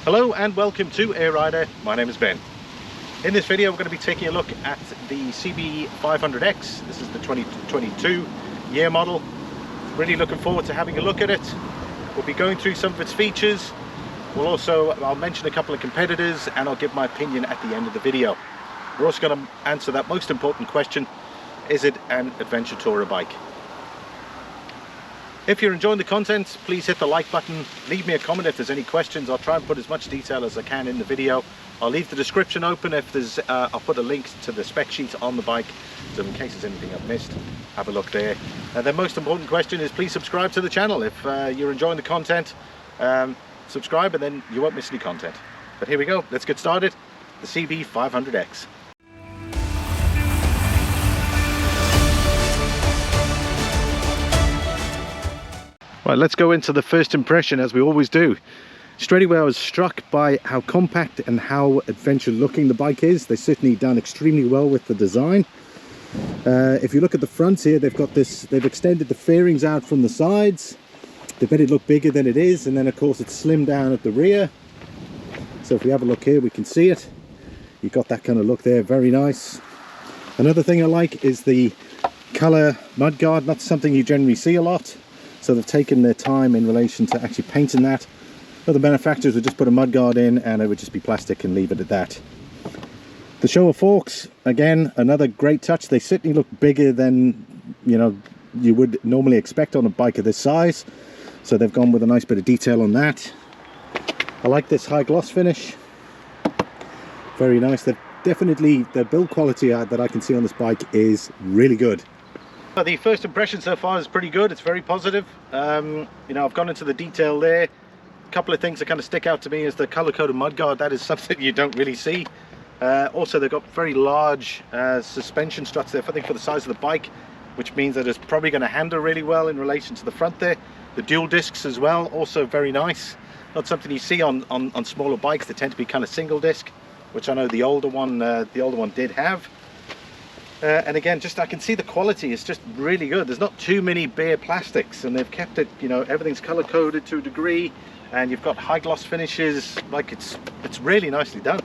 Hello and welcome to Air Rider. My name is Ben. In this video we're going to be taking a look at the CB500X. This is the 2022 year model. Really looking forward to having a look at it. We'll be going through some of its features. I'll mention a couple of competitors and I'll give my opinion at the end of the video. We're also going to answer that most important question: is it an adventure tourer bike? If you're enjoying the content, please hit the like button, leave me a comment if there's any questions. I'll try and put as much detail as I can in the video. I'll leave the description open if there's, I'll put a link to the spec sheet on the bike, so in case there's anything I've missed, have a look there. The most important question is please subscribe to the channel. If you're enjoying the content, subscribe and then you won't miss any content. But here we go, let's get started. The CB500X. Right, let's go into the first impression as we always do. Straight away I was struck by how compact and how adventure looking the bike is. They've certainly done extremely well with the design. If you look at the front here, they've extended the fairings out from the sides. They've made it look bigger than it is, and then of course it's slimmed down at the rear. So if we have a look here, we can see it. You've got that kind of look there, very nice. Another thing I like is the colour mudguard, not something you generally see a lot. So they've taken their time in relation to actually painting that. Other manufacturers would just put a mudguard in and it would just be plastic and leave it at that. The shower forks, again, another great touch. They certainly look bigger than you would normally expect on a bike of this size. So they've gone with a nice bit of detail on that. I like this high gloss finish. Very nice. The build quality that I can see on this bike is really good. The first impression so far is pretty good. It's very positive. I've gone into the detail there. A couple of things that kind of stick out to me is the color-coded mudguard. That is something you don't really see. Also, they've got very large suspension struts there, I think, for the size of the bike, which means that it's probably going to handle really well in relation to the front there. The dual discs as well, also very nice. Not something you see on smaller bikes. They tend to be kind of single disc, which I know the older one did have. And again, I can see the quality is just really good. There's not too many bare plastics, and they've kept it, everything's color coded to a degree, and you've got high gloss finishes. Like it's really nicely done.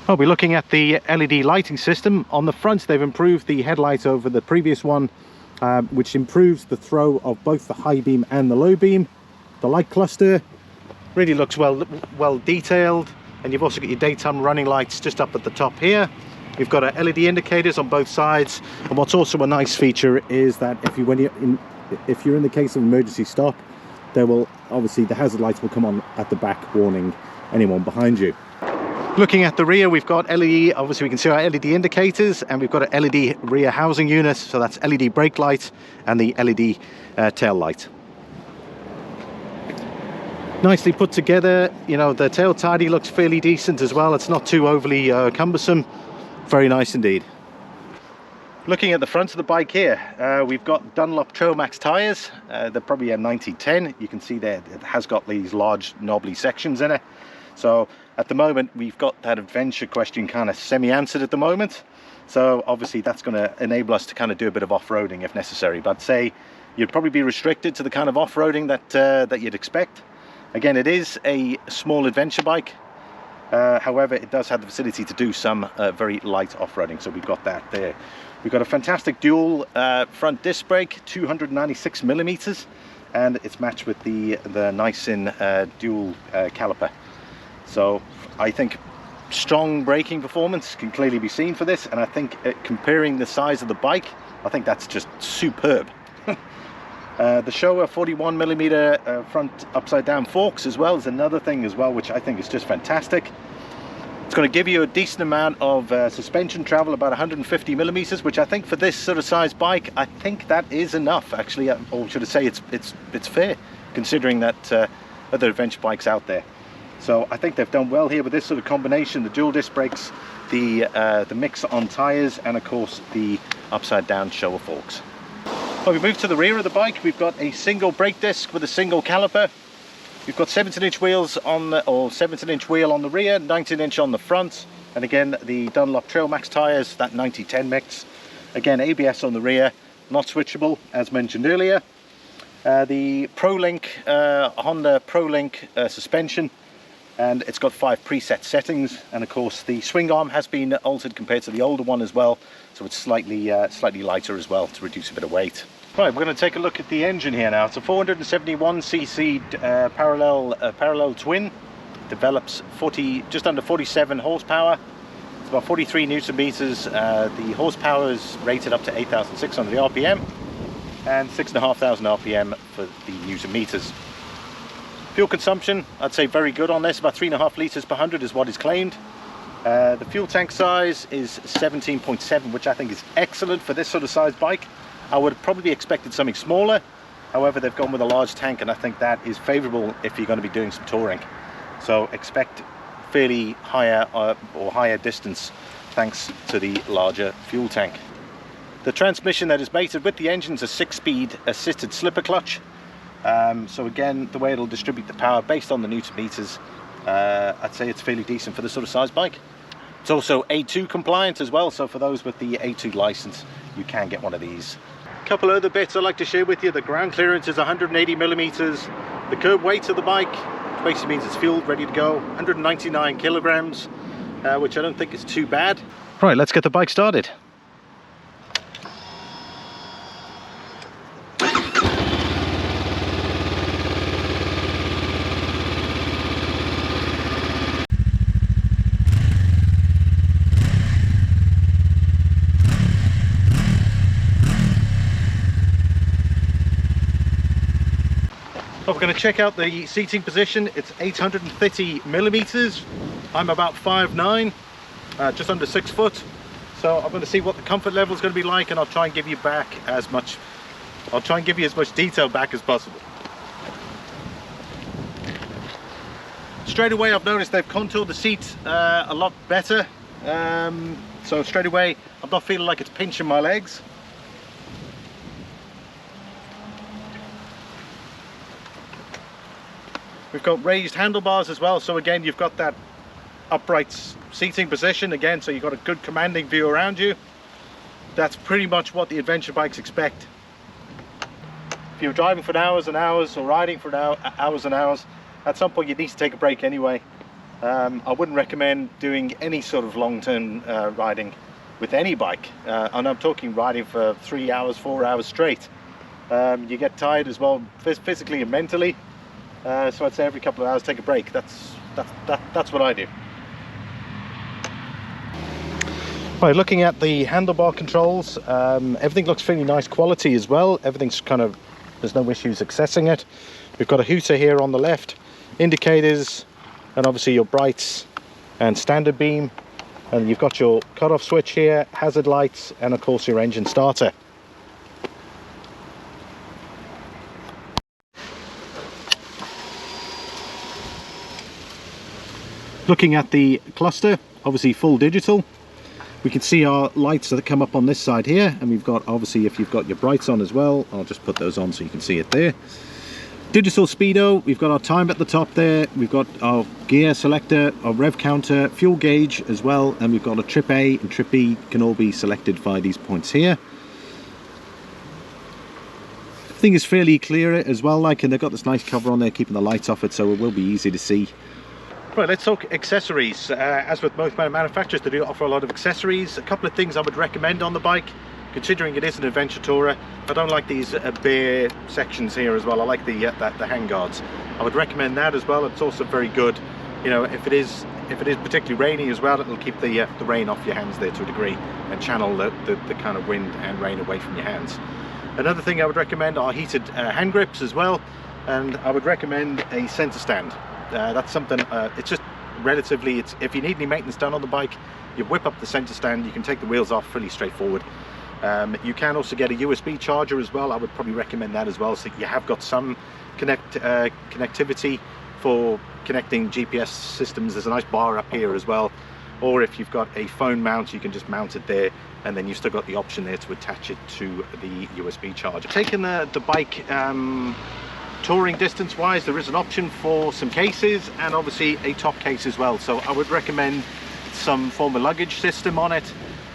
I'll be looking at the LED lighting system. On the front, they've improved the headlights over the previous one, which improves the throw of both the high beam and the low beam. The light cluster really looks well detailed, and you've also got your daytime running lights just up at the top here. You've got LED indicators on both sides, and what's also a nice feature is that if you're in the case of emergency stop, obviously the hazard lights will come on at the back, warning anyone behind you. Looking at the rear, we've got LED. Obviously, we can see our LED indicators, and we've got an LED rear housing unit. So that's LED brake light and the LED tail light. Nicely put together. The tail tidy looks fairly decent as well. It's not too overly cumbersome. Very nice indeed. Looking at the front of the bike here, we've got Dunlop Trail Max tires. They're probably a 90/10. You can see there it has got these large knobbly sections in it. So at the moment we've got that adventure question kind of semi-answered at the moment. So obviously that's going to enable us to kind of do a bit of off-roading if necessary. But say you'd probably be restricted to the kind of off-roading that you'd expect. Again, it is a small adventure bike. However, it does have the facility to do some very light off-roading, so we've got that there. We've got a fantastic dual front disc brake, 296 millimeters, and it's matched with the Nissan dual caliper. So I think strong braking performance can clearly be seen for this, and I think comparing the size of the bike, I think that's just superb. The Showa 41 millimeter front upside down forks as well is another thing as well, which I think is just fantastic. It's going to give you a decent amount of suspension travel, about 150 millimeters, which I think for this sort of size bike, I think that is enough actually, or should I say it's fair considering that other adventure bikes out there. So I think they've done well here with this sort of combination, the dual disc brakes, the mix on tires, and of course the upside down Showa forks. Well, we move to the rear of the bike. We've got a single brake disc with a single caliper. We've got 17-inch wheels on the, or 17-inch wheel on the rear, 19-inch on the front, and again the Dunlop Trail Max tires, that 90/10 mix. Again, ABS on the rear, not switchable as mentioned earlier. The ProLink, Honda ProLink suspension, and it's got 5 preset settings, and of course the swing arm has been altered compared to the older one as well, so it's slightly lighter as well to reduce a bit of weight. Right, we're going to take a look at the engine here now. It's a 471cc parallel twin. Develops just under 47 horsepower. It's about 43 newton meters. The horsepower is rated up to 8,600 RPM and 6,500 RPM for the newton meters. Fuel consumption, I'd say very good on this. About 3.5 litres per 100 is what is claimed. The fuel tank size is 17.7, which I think is excellent for this sort of size bike. I would have probably expected something smaller. However, they've gone with a large tank, and I think that is favourable if you're going to be doing some touring. So expect fairly higher or higher distance thanks to the larger fuel tank. The transmission that is mated with the engine is a 6-speed assisted slipper clutch. So again, the way it'll distribute the power based on the newton meters, I'd say it's fairly decent for this sort of size bike. It's also A2 compliant as well, so for those with the A2 license, you can get one of these. A couple other bits I'd like to share with you. The ground clearance is 180 millimeters. The curb weight of the bike, which basically means it's fueled, ready to go, 199 kilograms, which I don't think is too bad. Right, let's get the bike started. So we're going to check out the seating position. It's 830 millimeters. I'm about 5'9", just under 6 foot. So I'm going to see what the comfort level is going to be like, and I'll try and give you as much detail back as possible. Straight away, I've noticed they've contoured the seat a lot better. So straight away, I'm not feeling like it's pinching my legs. We've got raised handlebars as well, so again you've got that upright seating position again, so you've got a good commanding view around you. That's pretty much what the adventure bikes expect. If you're driving for hours and hours or riding for hours and hours, at some point you need to take a break anyway. I wouldn't recommend doing any sort of long-term riding with any bike, and I'm talking riding for 3 hours, 4 hours straight. You get tired as well, physically and mentally. So I'd say every couple of hours take a break. That's what I do. Right, looking at the handlebar controls, everything looks fairly nice quality as well. Everything's there's no issues accessing it. We've got a hooter here on the left, indicators, and obviously your brights and standard beam, and you've got your cut-off switch here, hazard lights, and of course your engine starter. Looking at the cluster, obviously full digital. We can see our lights that come up on this side here, and we've got, obviously, if you've got your brights on as well, I'll just put those on so you can see it there. Digital speedo, we've got our time at the top there, we've got our gear selector, our rev counter, fuel gauge as well, and we've got a trip A and trip B can all be selected via these points here. Everything is fairly clear as well, and they've got this nice cover on there keeping the lights off it, so it will be easy to see. Right, let's talk accessories. As with most manufacturers, they do offer a lot of accessories. A couple of things I would recommend on the bike, considering it is an adventure tourer. I don't like these bare sections here as well. I like the handguards. I would recommend that as well. It's also very good, you know, if it is particularly rainy as well, it'll keep the rain off your hands there to a degree and channel the kind of wind and rain away from your hands. Another thing I would recommend are heated hand grips as well, and I would recommend a center stand. That's something, it's just relatively, if you need any maintenance done on the bike, you whip up the center stand, you can take the wheels off, really straightforward. You can also get a USB charger as well. I would probably recommend that as well, so you have got some connectivity for connecting GPS systems. There's a nice bar up here as well, or if you've got a phone mount, you can just mount it there, and then you've still got the option there to attach it to the USB charger. Taking the bike touring distance wise, there is an option for some cases and obviously a top case as well, so I would recommend some form of luggage system on it,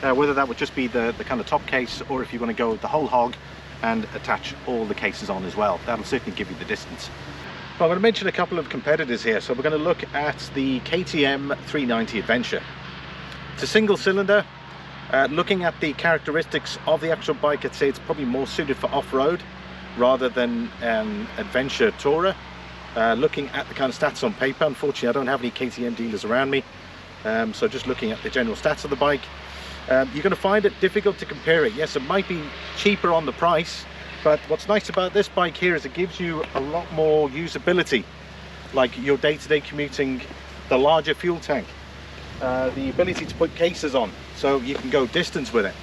whether that would just be the kind of top case, or if you want to go with the whole hog, and attach all the cases on as well. That'll certainly give you the distance. Well, I'm going to mention a couple of competitors here. So we're going to look at the KTM 390 Adventure. It's a single cylinder. Looking at the characteristics of the actual bike, I'd say it's probably more suited for off-road rather than an adventure tourer. Looking at the kind of stats on paper, unfortunately I don't have any KTM dealers around me, so just looking at the general stats of the bike, you're going to find it difficult to compare it. Yes, it might be cheaper on the price, but what's nice about this bike here is it gives you a lot more usability, like your day-to-day commuting, the larger fuel tank, the ability to put cases on so you can go distance with it.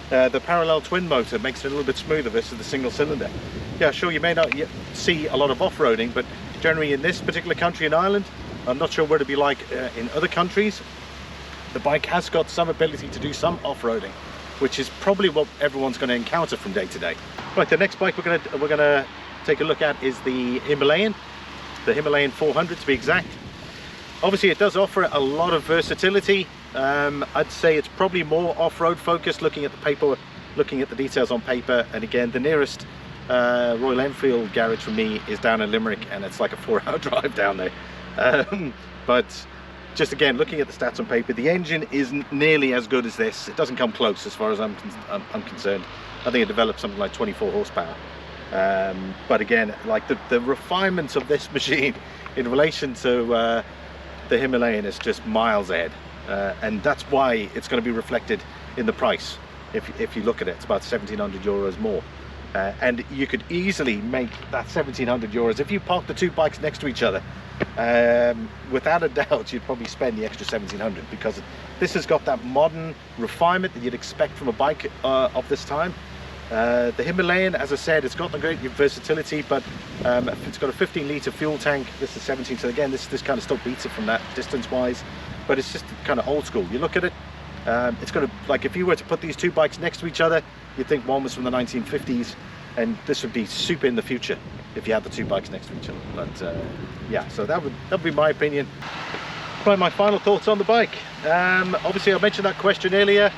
The parallel twin motor makes it a little bit smoother versus the single cylinder. Yeah, sure, you may not see a lot of off-roading, but generally in this particular country in Ireland, I'm not sure what it'd be like in other countries, the bike has got some ability to do some off-roading, which is probably what everyone's going to encounter from day to day. Right, the next bike we're gonna take a look at is the Himalayan 400 to be exact. Obviously it does offer a lot of versatility. I'd say it's probably more off-road focused, looking at the paper, looking at the details on paper. And again, the nearest Royal Enfield garage for me is down in Limerick, and it's like a 4-hour drive down there. But just again, looking at the stats on paper, the engine isn't nearly as good as this. It doesn't come close as far as I'm concerned. I think it developed something like 24 horsepower. But again, like the refinements of this machine in relation to the Himalayan is just miles ahead. And that's why it's going to be reflected in the price. If you look at it, it's about 1,700 euros more. And you could easily make that 1,700 euros if you park the two bikes next to each other. Without a doubt, you'd probably spend the extra 1,700, because this has got that modern refinement that you'd expect from a bike of this time. The Himalayan, as I said, it's got the great versatility, but it's got a 15-litre fuel tank. This is 17, so again, this kind of still beats it from that distance-wise, but it's just kind of old school. You look at it, it's got like, if you were to put these two bikes next to each other, you'd think one was from the 1950s, and this would be super in the future if you had the two bikes next to each other. But yeah, so that would be my opinion. Right, my final thoughts on the bike. Obviously I mentioned that question earlier.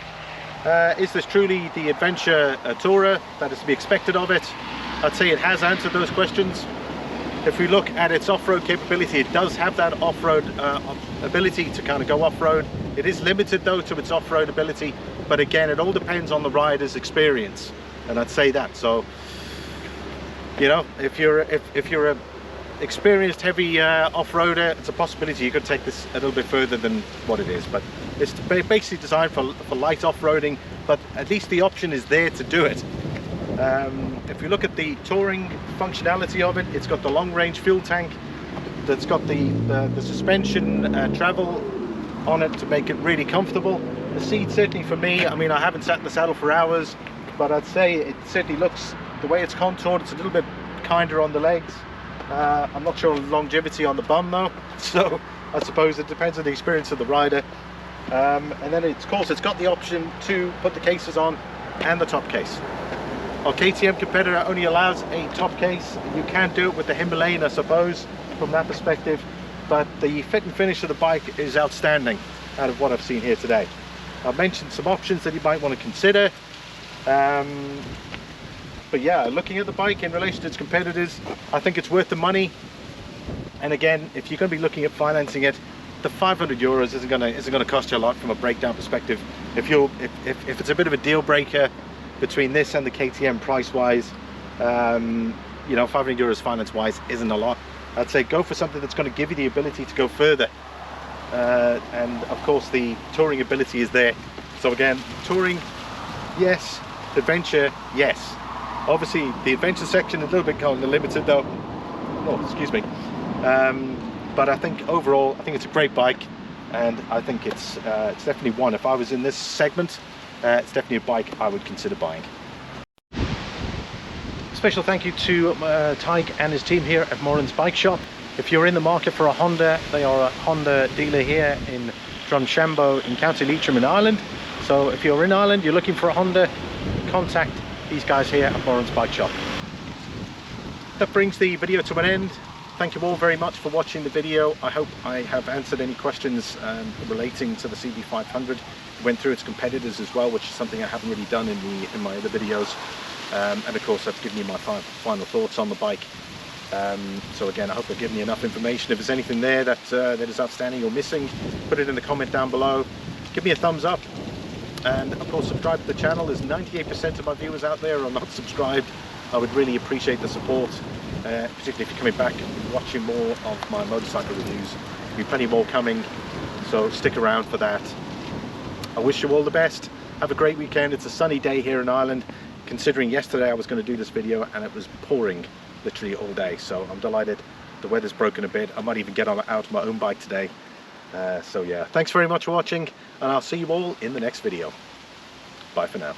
Is this truly the adventure tourer that is to be expected of it? I'd say it has answered those questions. If we look at its off-road capability, it does have that off-road ability to kind of go off-road. It is limited though to its off-road ability, but again, it all depends on the rider's experience, and I'd say that. So, you know, if you're a experienced heavy off-roader, it's a possibility you could take this a little bit further than what it is, but it's basically designed for light off-roading, but at least the option is there to do it. If you look at the touring functionality of it, it's got the long-range fuel tank, that's got the suspension travel on it to make it really comfortable. The seat, certainly for me, I mean, I haven't sat in the saddle for hours, but I'd say it certainly looks, the way it's contoured, it's a little bit kinder on the legs. I'm not sure of longevity on the bum though, so I suppose it depends on the experience of the rider. And then of course it's got the option to put the cases on and the top case. Our KTM competitor only allows a top case. You can do it with the Himalayan, I suppose, from that perspective, but the fit and finish of the bike is outstanding out of what I've seen here today. I've mentioned some options that you might want to consider. But yeah, looking at the bike in relation to its competitors, I think it's worth the money. And again, if you're going to be looking at financing it, the 500 euros isn't going to cost you a lot from a breakdown perspective. If it's a bit of a deal breaker between this and the KTM price wise, you know, 500 euros finance wise isn't a lot. I'd say go for something that's going to give you the ability to go further. And of course the touring ability is there. So again, touring, yes. Adventure, yes. Obviously the adventure section is a little bit kind of limited though. Oh, excuse me. But I think overall, I think it's a great bike, and I think it's definitely one. If I was in this segment, it's definitely a bike I would consider buying. Special thank you to Tig and his team here at Moran's Bike Shop. If you're in the market for a Honda, they are a Honda dealer here in Drumshanbo in County Leitrim in Ireland. So if you're in Ireland, you're looking for a Honda, contact these guys here at Moran's Bike Shop. That brings the video to an end. Thank you all very much for watching the video. I hope I have answered any questions relating to the CB500. Went through its competitors as well, which is something I haven't really done in my other videos. and of course I've given you my final thoughts on the bike. So again, I hope I've given you enough information. If there's anything there that is outstanding or missing, put it in the comment down below. Give me a thumbs up, and of course subscribe to the channel. There's 98% of my viewers out there are not subscribed. I would really appreciate the support, particularly if you're coming back and watching more of my motorcycle reviews. There'll be plenty more coming, so stick around for that. I wish you all the best. Have a great weekend. It's a sunny day here in Ireland, considering yesterday I was going to do this video and it was pouring literally all day. So I'm delighted the weather's broken a bit. I might even get out on my own bike today. So yeah, thanks very much for watching, and I'll see you all in the next video. Bye for now.